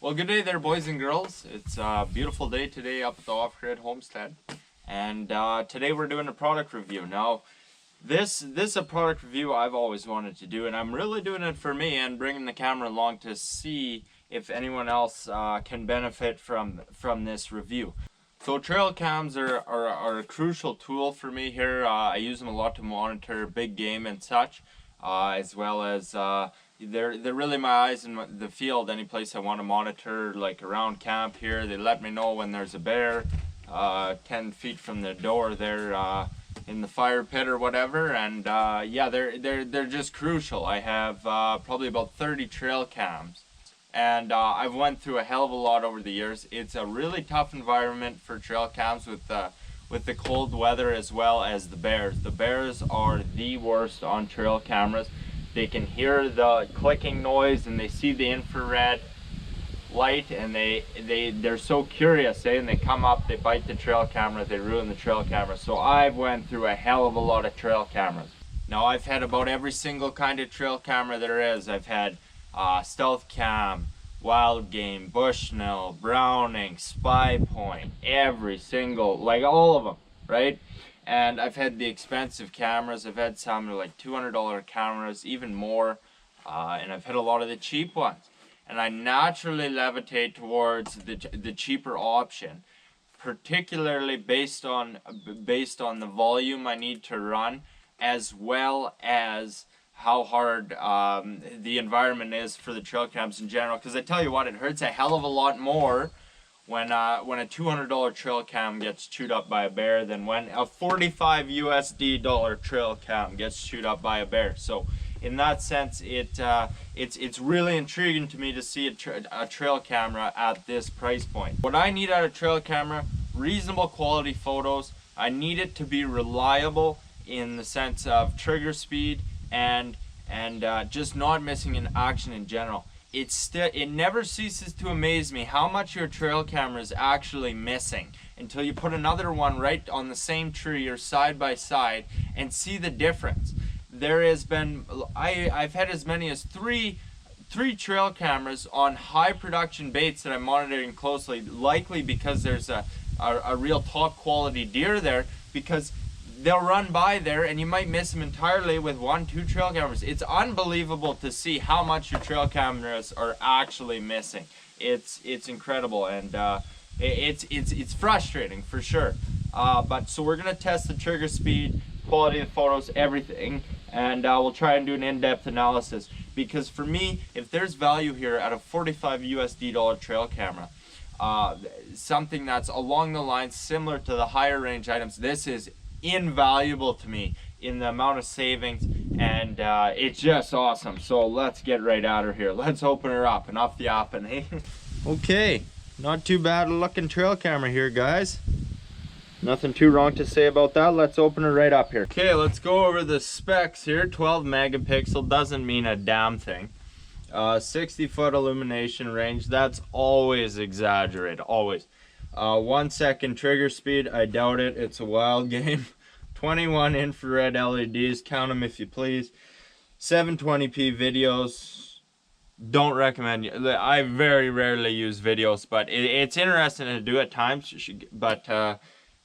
Well, good day there, boys and girls. It's a beautiful day today up at the Offgrid homestead, and today we're doing a product review. Now, this is a product review I've always wanted to do, and I'm really doing it for me and bringing the camera along to see if anyone else can benefit from this review. So trail cams are a crucial tool for me here. I use them a lot to monitor big game and such, as well as they're really my eyes in the field. Any place I want to monitor, like around camp here, they let me know when there's a bear 10 feet from the door there in the fire pit or whatever. And yeah, they're just crucial. I have probably about 30 trail cams. And I've went through a hell of a lot over the years. It's a really tough environment for trail cams with the cold weather as well as the bears. The bears are the worst on trail cameras. They can hear the clicking noise and they see the infrared light, and they're so curious, and they come up, they bite the trail camera, they ruin the trail camera. So I've went through a hell of a lot of trail cameras. Now I've had about every single kind of trail camera there is. I've had stealth cam, Wildgame, Bushnell, Browning, Spy Point, every single, like all of them, right? And I've had the expensive cameras. I've had some like $200 cameras, even more, and I've had a lot of the cheap ones. And I naturally levitate towards the cheaper option, particularly based on the volume I need to run, as well as how hard the environment is for the trail cams in general. Because I tell you what, it hurts a hell of a lot more when a $200 trail cam gets chewed up by a bear than when a $45 USD trail cam gets chewed up by a bear. So in that sense, it's really intriguing to me to see a trail camera at this price point. What I need out of a trail camera: reasonable quality photos. I need it to be reliable in the sense of trigger speed and just not missing in action in general. It never ceases to amaze me how much your trail camera is actually missing until you put another one right on the same tree or side by side and see the difference. There has been, I've had as many as three trail cameras on high production baits that I'm monitoring closely, likely because there's a real top quality deer there, because they'll run by there and you might miss them entirely with 1-2 trail cameras. It's unbelievable to see how much your trail cameras are actually missing. It's incredible, and it's frustrating for sure. But so we're gonna test the trigger speed, quality of the photos, everything, and we'll try and do an in-depth analysis. Because for me, if there's value here at a $45 USD trail camera, something that's along the lines similar to the higher range items, this is invaluable to me in the amount of savings, and it's just awesome. So let's get right at her here. Let's open her up and off the open, hey? Okay, not too bad looking trail camera here, guys. Nothing too wrong to say about that. Let's open her right up here. Okay, let's go over the specs here. 12 megapixel doesn't mean a damn thing. 60-foot illumination range. That's always exaggerated, always. 1 second trigger speed, I doubt it. It's a Wildgame. 21 infrared LEDs, count them if you please. 720p videos, don't recommend. I very rarely use videos, but it's interesting to do at times. But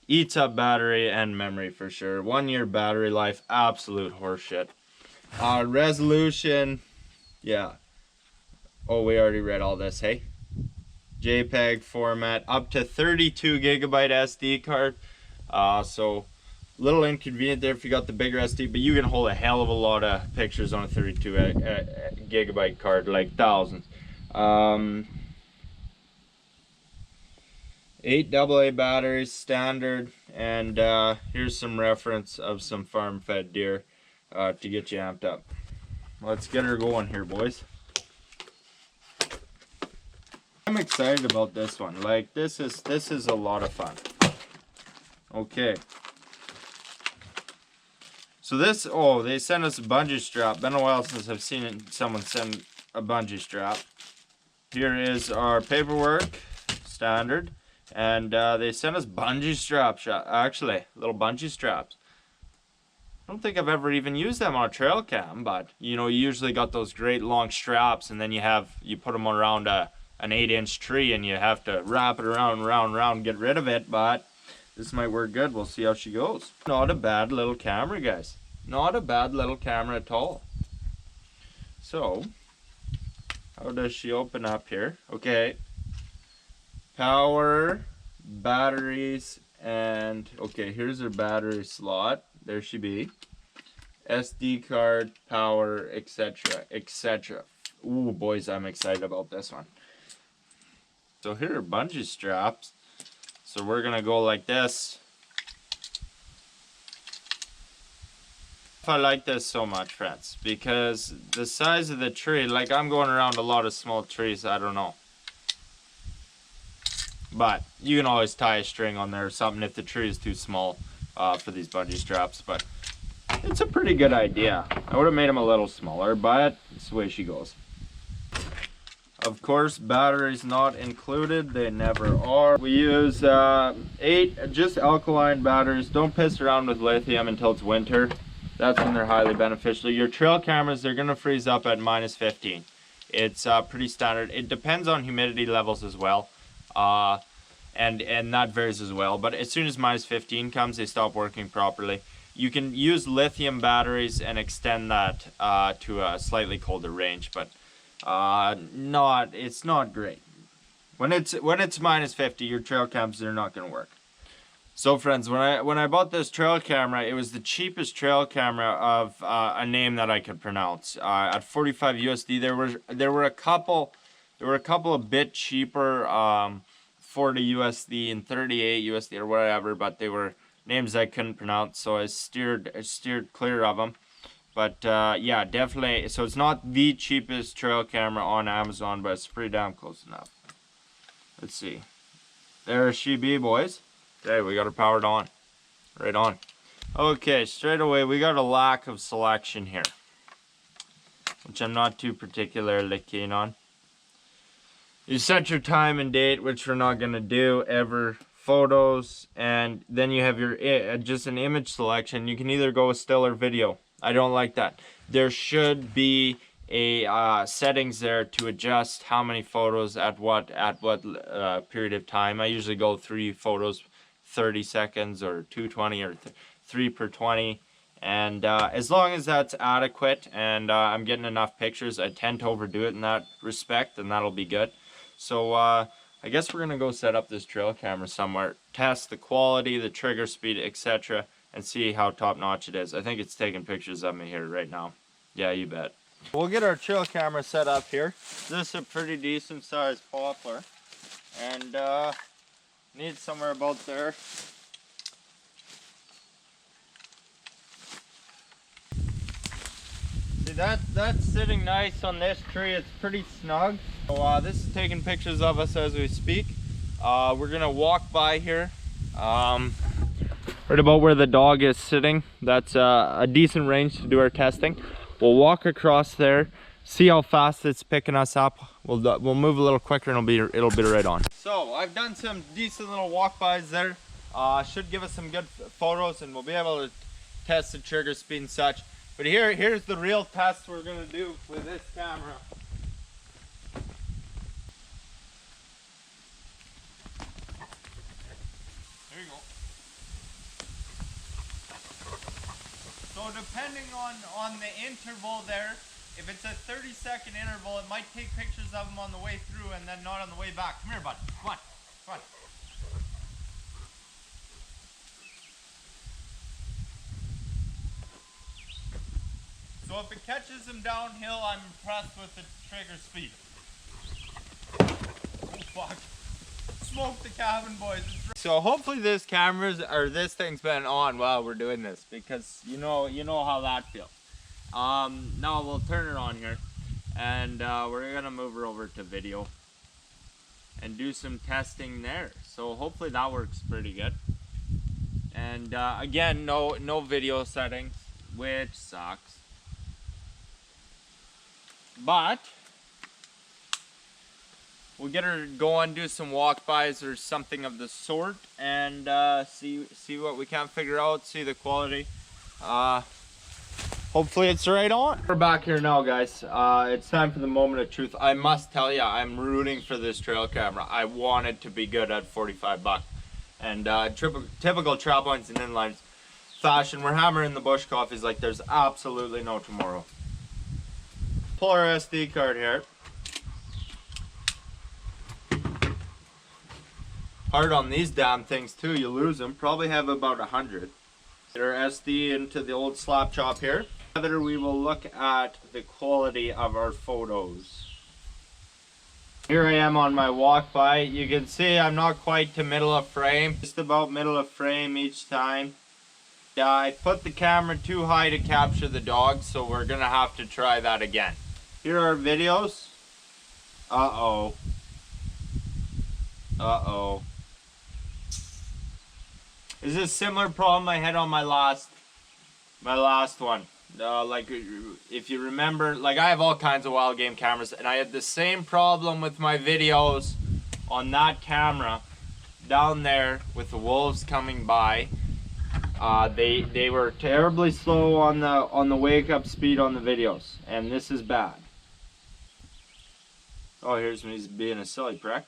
eats up battery and memory for sure. 1 year battery life, absolute horseshit. Resolution, yeah. Oh, we already read all this, hey? JPEG format, up to 32 gigabyte SD card. So a little inconvenient there if you got the bigger SD, but you can hold a hell of a lot of pictures on a 32 gigabyte card, like thousands. 8 AA batteries, standard, and here's some reference of some farm fed deer to get you amped up. Let's get her going here, boys. I'm excited about this one. Like, this is a lot of fun. Okay. So this, oh, they sent us a bungee strap. Been a while since I've seen someone send a bungee strap. Here is our paperwork, standard, and they sent us bungee straps. Actually, little bungee straps. I don't think I've ever even used them on a trail cam, but you know, you usually got those great long straps, and then you put them around a an 8-inch tree and you have to wrap it around and round and round, get rid of it, but this might work good. We'll see how she goes. Not a bad little camera, guys. Not a bad little camera at all. So, how does she open up here? Okay. Power, batteries, and okay, here's her battery slot. There she be. SD card, power, etc., etc. Ooh, boys, I'm excited about this one. So here are bungee straps. So we're gonna go like this. I like this so much, friends, because the size of the tree, like I'm going around a lot of small trees, I don't know. But you can always tie a string on there or something if the tree is too small for these bungee straps. But it's a pretty good idea. I would have made them a little smaller, but it's the way she goes. Of course, batteries not included. They never are. We use 8 just alkaline batteries. Don't piss around with lithium until it's winter. That's when they're highly beneficial. Your trail cameras, they're gonna freeze up at -15. It's pretty standard. It depends on humidity levels as well. And that varies as well. But as soon as -15 comes, they stop working properly. You can use lithium batteries and extend that to a slightly colder range, but it's not great. When it's -50, your trail cams, they're not gonna work. So friends, when I bought this trail camera, it was the cheapest trail camera of a name that I could pronounce. At 45 USD, there were a couple a bit cheaper, 40 USD and 38 USD or whatever, but they were names I couldn't pronounce, so I steered clear of them. But yeah, definitely. So it's not the cheapest trail camera on Amazon, but it's pretty damn close enough. Let's see. There she be, boys. Okay, we got her powered on. Right on. Okay, straight away we got a lack of selection here, which I'm not too particularly keen on. You set your time and date, which we're not going to do ever. Photos, and then you have your just an image selection. You can either go with still or video. I don't like that. There should be a settings there to adjust how many photos at what period of time. I usually go 3 photos 30 seconds or 220 or 3 per 20, and as long as that's adequate and I'm getting enough pictures, I tend to overdo it in that respect, and that'll be good. So I guess we're gonna go set up this trail camera somewhere, test the quality, the trigger speed, etc., and see how top notch it is. I think it's taking pictures of me here right now. Yeah, you bet. We'll get our trail camera set up here. This is a pretty decent sized poplar, and need somewhere about there. See, that's sitting nice on this tree. It's pretty snug. So this is taking pictures of us as we speak. We're gonna walk by here, right about where the dog is sitting. That's a decent range to do our testing. We'll walk across there, see how fast it's picking us up. We'll move a little quicker, and it'll be right on. So I've done some decent little walk-bys there. Should give us some good photos, and we'll be able to test the trigger speed and such. But here's the real test we're gonna do with this camera. There you go. So depending on the interval there, if it's a 30-second interval, it might take pictures of them on the way through and then not on the way back. Come here, bud. Come on. Come on. So if it catches them downhill, I'm impressed with the trigger speed. Oh fuck. Smoke the cabin, boys. So hopefully this thing's been on while we're doing this, because you know how that feels. Now we'll turn it on here, and we're gonna move her over to video and do some testing there. So hopefully that works pretty good. And again, no video settings, which sucks. But we'll get her going, do some walk-bys or something of the sort, and see what we can figure out, see the quality. Hopefully it's right on. We're back here now, guys. It's time for the moment of truth. I must tell you, I'm rooting for this trail camera. I want it to be good at 45 bucks. And typical Traplines and Inlines fashion, we're hammering the bush coffees like there's absolutely no tomorrow. Pull our SD card here. Hard on these damn things too, you lose them. Probably have about 100. Get our SD into the old slap chop here. Together we will look at the quality of our photos. Here I am on my walk by. You can see I'm not quite to middle of frame, just about middle of frame each time. I put the camera too high to capture the dog, so we're gonna have to try that again. Here are videos. Uh-oh. Uh-oh. Is this a similar problem I had on my last one? Like, if you remember, like, I have all kinds of Wildgame cameras, and I had the same problem with my videos on that camera down there with the wolves coming by. They were terribly slow on the wake up speed on the videos, and this is bad. Oh, here's me being a silly prick.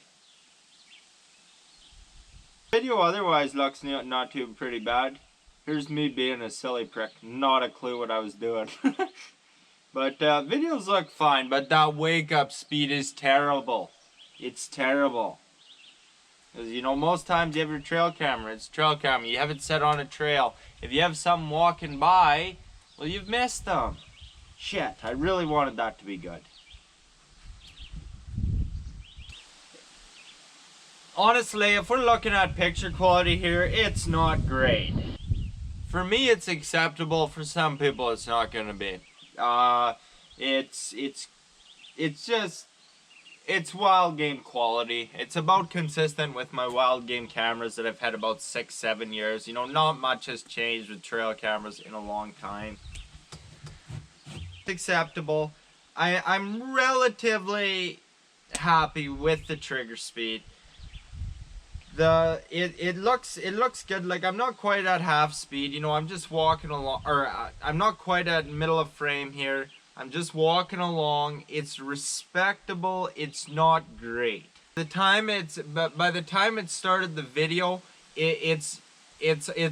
Video otherwise looks not too pretty bad. Here's me being a silly prick, not a clue what I was doing. But videos look fine, but that wake up speed is terrible. It's terrible. Because, you know, most times you have your trail camera, it's trail camera, you have it set on a trail. If you have something walking by, well, you've missed them. Shit, I really wanted that to be good. Honestly, if we're looking at picture quality here, it's not great. For me, it's acceptable. For some people, it's not going to be. It's wild game quality. It's about consistent with my wild game cameras that I've had about 6-7 years. You know, not much has changed with trail cameras in a long time. It's acceptable. I'm relatively happy with the trigger speed. It looks good. Like, I'm not quite at half speed, you know, I'm just walking along, or I'm not quite at middle of frame here. I'm just walking along. It's respectable. It's not great. By the time it started the video, it's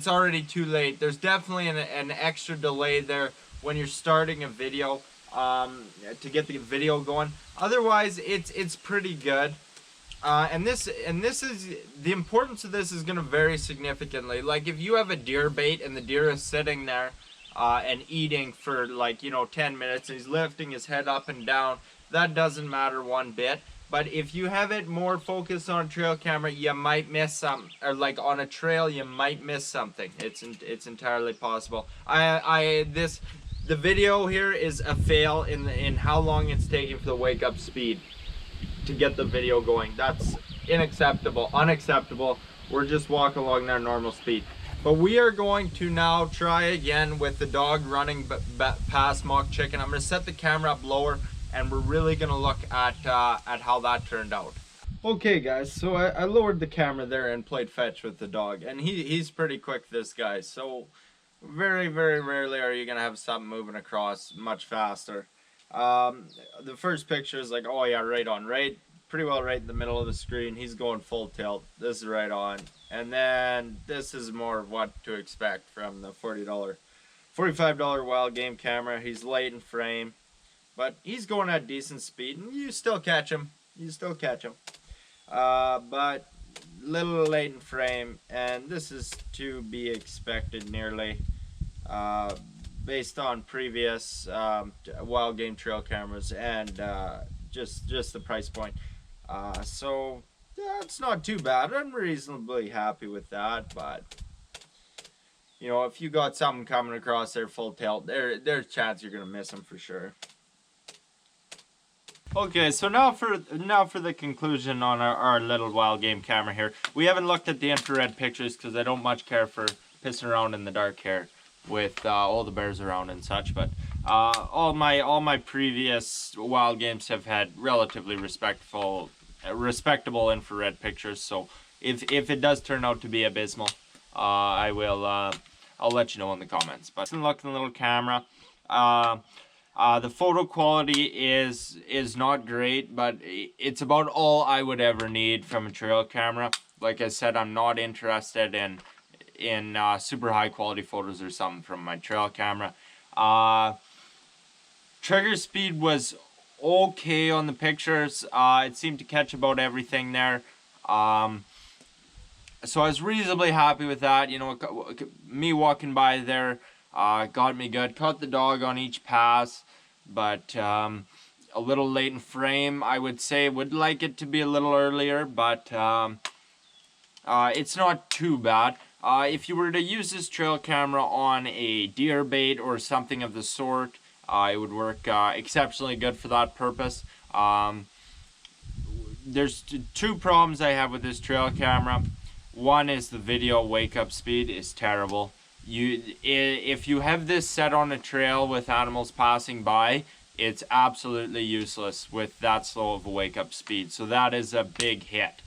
already too late. There's definitely an extra delay there when you're starting a video to get the video going. Otherwise, it's pretty good. And this is, the importance of this is going to vary significantly. Like, if you have a deer bait and the deer is sitting there and eating for, like, you know, 10 minutes and he's lifting his head up and down, that doesn't matter one bit. But if you have it more focused on a trail camera, you might miss some, or like on a trail, you might miss something. It's entirely possible. The video here is a fail in how long it's taking for the wake up speed to get the video going. That's unacceptable. We're just walking along their normal speed. But we are going to now try again with the dog running past mock chicken. I'm going to set the camera up lower, and we're really going to look at how that turned out. Okay guys, so I lowered the camera there and played fetch with the dog, and he's pretty quick, this guy. So very, very rarely are you going to have something moving across much faster. The first picture is like, oh yeah, pretty well right in the middle of the screen. He's going full tilt. This is right on. And then this is more of what to expect from the $45 Wildgame camera. He's late in frame, but he's going at decent speed, and you still catch him. But little late in frame, and this is to be expected nearly. Based on previous Wildgame trail cameras and just the price point. So yeah, it's not too bad. I'm reasonably happy with that, but you know, if you got something coming across there full tilt, there's a chance you're gonna miss them for sure. Okay, so now for the conclusion on our little Wildgame camera here. We haven't looked at the infrared pictures because I don't much care for pissing around in the dark here with all the bears around and such, but all my previous Wildgames have had relatively respectable infrared pictures. So if it does turn out to be abysmal, I'll let you know in the comments. But look at the little camera. The photo quality is not great, but it's about all I would ever need from a trail camera. Like I said, I'm not interested in super high quality photos or something from my trail camera. Trigger speed was okay on the pictures. It seemed to catch about everything there. So I was reasonably happy with that. You know, me walking by there got me good. Caught the dog on each pass, but a little late in frame. I would say would like it to be a little earlier, but it's not too bad. If you were to use this trail camera on a deer bait or something of the sort, it would work exceptionally good for that purpose. There's two problems I have with this trail camera. One is the video wake up speed is terrible. If you have this set on a trail with animals passing by, it's absolutely useless with that slow of a wake up speed. So that is a big hit.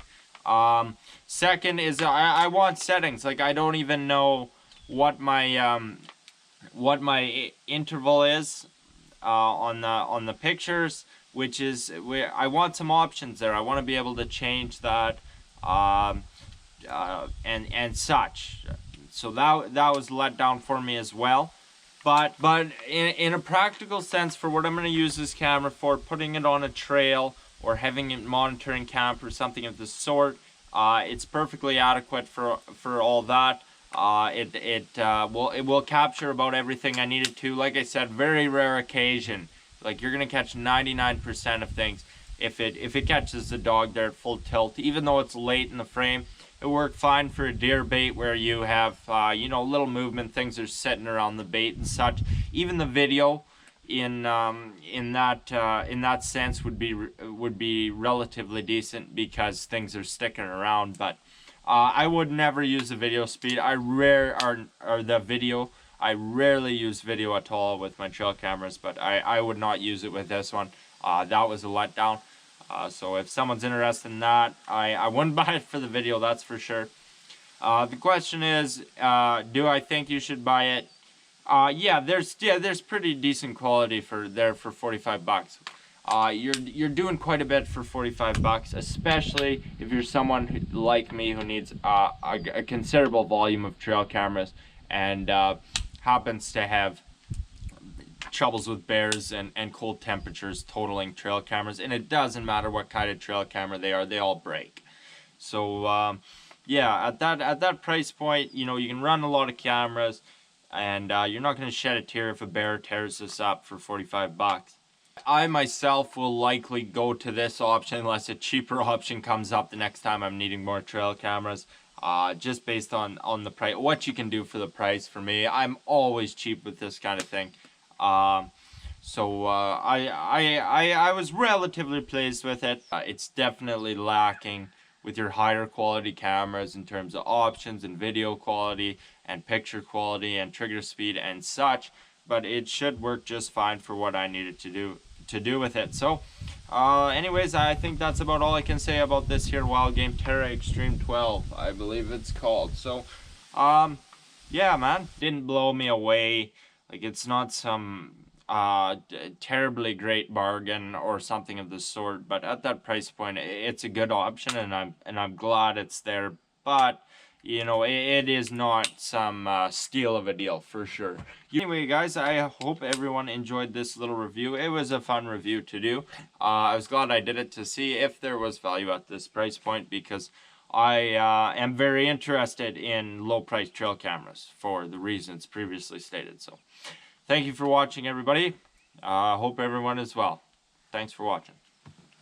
Second is I want settings. Like, I don't even know what my interval is on the pictures, which is I want some options there. I want to be able to change that and such. So that was let down for me as well. But in a practical sense, for what I'm going to use this camera for, putting it on a trail or having it monitoring camp or something of the sort, it's perfectly adequate for all that. It will capture about everything I need it to. Like I said, very rare occasion. Like, you're gonna catch 99% of things. If it catches the dog there at full tilt, even though it's late in the frame, it worked fine for a deer bait where you have you know, little movement, things are sitting around the bait and such. Even the video in that sense would be relatively decent because things are sticking around. But I would never use the video speed. I rarely use video at all with my trail cameras, but I would not use it with this one. That was a letdown. So if someone's interested in that, I wouldn't buy it for the video, that's for sure. The question is, do I think you should buy it? Yeah, there's pretty decent quality for 45 bucks. You're doing quite a bit for 45 bucks, especially if you're someone like me who needs a considerable volume of trail cameras and happens to have troubles with bears and cold temperatures totaling trail cameras. And it doesn't matter what kind of trail camera they are, they all break. So yeah, at that price point, you know, you can run a lot of cameras, and you're not going to shed a tear if a bear tears this up for 45 bucks. I myself will likely go to this option unless a cheaper option comes up the next time I'm needing more trail cameras. Just based on the price, what you can do for the price. For me, I'm always cheap with this kind of thing. So I was relatively pleased with it. It's definitely lacking with your higher quality cameras in terms of options and video quality and picture quality and trigger speed and such, but it should work just fine for what I needed to do with it. So anyways, I think that's about all I can say about this here Wildgame Terra Extreme 12, I believe it's called. So yeah, man, didn't blow me away. Like, it's not some terribly great bargain or something of the sort, but at that price point, it's a good option, and I'm glad it's there. But you know, it is not some steal of a deal for sure. Anyway, guys, I hope everyone enjoyed this little review. It was a fun review to do. I was glad I did it to see if there was value at this price point, because I am very interested in low-price trail cameras for the reasons previously stated. So thank you for watching, everybody. Hope everyone is well. Thanks for watching.